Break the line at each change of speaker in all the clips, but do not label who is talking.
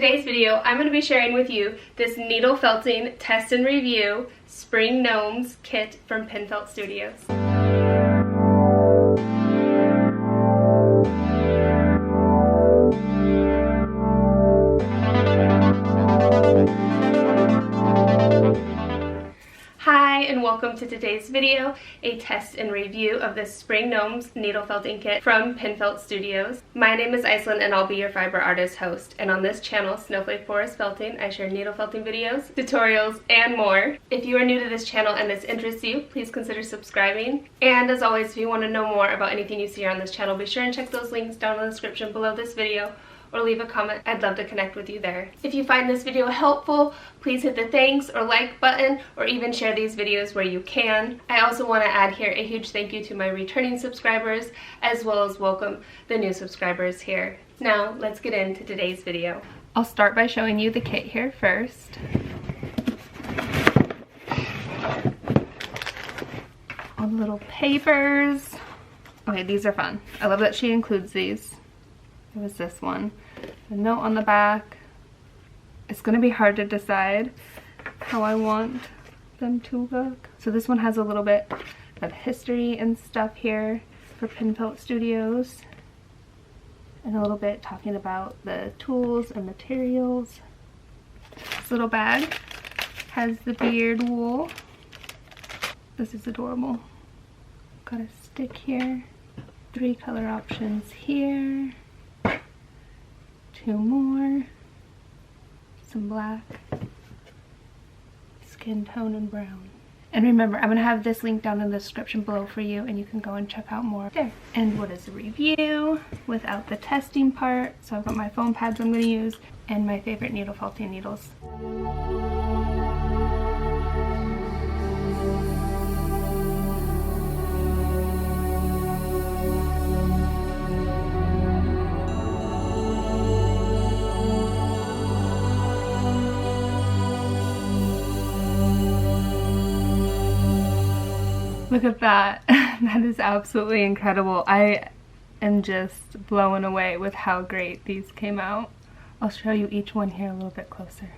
today's video, I'm going to be sharing with you this needle felting test and review spring gnomes kit from PenFelt Studios. Hi and welcome to today's video, a test and review of this spring gnomes needle felting kit from PenFelt Studios. My name is Iceland and I'll be your fiber artist host, and on this channel, SnowflakeForest Felting, I share needle felting videos, tutorials, and more. If you are new to this channel and this interests you, please consider subscribing. And as always, if you want to know more about anything you see here on this channel, be sure and check those links down in the description below this video, or leave a comment. I'd love to connect with you there. If you find this video helpful, please hit the thanks or like button, or even share these videos where you can. I also want to add here a huge thank you to my returning subscribers, as well as welcome the new subscribers here. Now let's get into today's video. I'll start by showing you the kit here first. All the little papers. Okay, these are fun. I love that she includes these. It was this one. A note on the back. It's going to be hard to decide how I want them to look. So this one has a little bit of history and stuff here for PenFelt Studios. And a little bit talking about the tools and materials. This little bag has the beard wool. This is adorable. Got a stick here. 3 color options here. 2 more, some black, skin tone, and brown. And remember, I'm going to have this link down in the description below for you, and you can go and check out more there. And what is a review without the testing part? So I've got my foam pads I'm going to use, and my favorite needle felting needles. Look at that. That is absolutely incredible. I am just blown away with how great these came out. I'll show you each one here a little bit closer.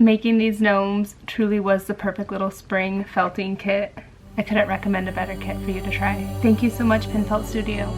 Making these gnomes truly was the perfect little spring felting kit. I couldn't recommend a better kit for you to try. Thank you so much, PenFelt Studio.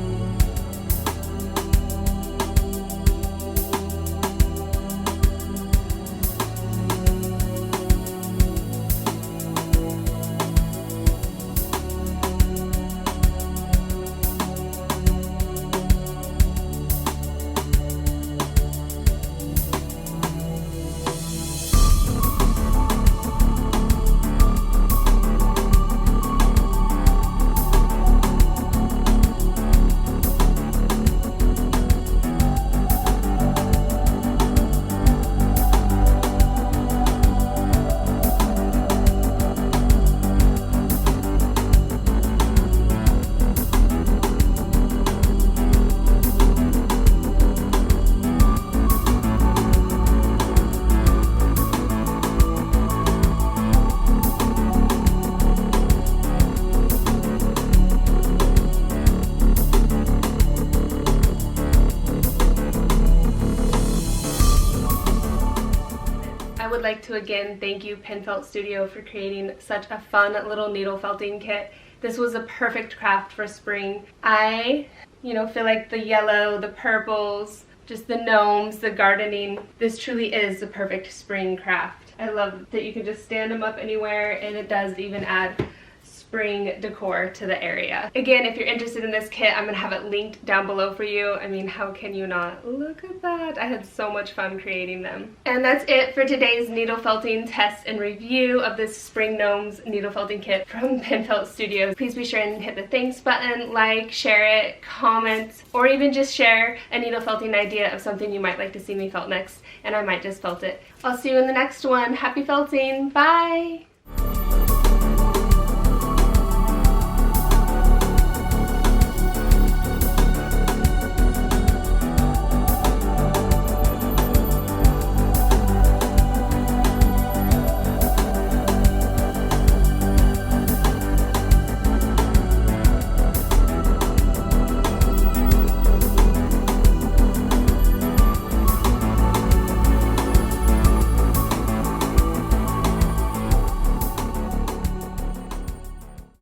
I would like to again thank you, PenFelt Studio, for creating such a fun little needle felting kit. This was a perfect craft for spring. I, feel like the yellow, the purples, just the gnomes, the gardening, this truly is the perfect spring craft. I love that you can just stand them up anywhere, and it does even add spring decor to the area. Again, if you're interested in this kit, I'm gonna have it linked down below for you. I mean, how can you not? Look at that. I had so much fun creating them. And that's it for today's needle felting test and review of this spring gnomes needle felting kit from PenFelt Studios. Please be sure and hit the thanks button, like, share it, comment, or even just share a needle felting idea of something you might like to see me felt next, and I might just felt it. I'll see you in the next one. Happy felting. Bye!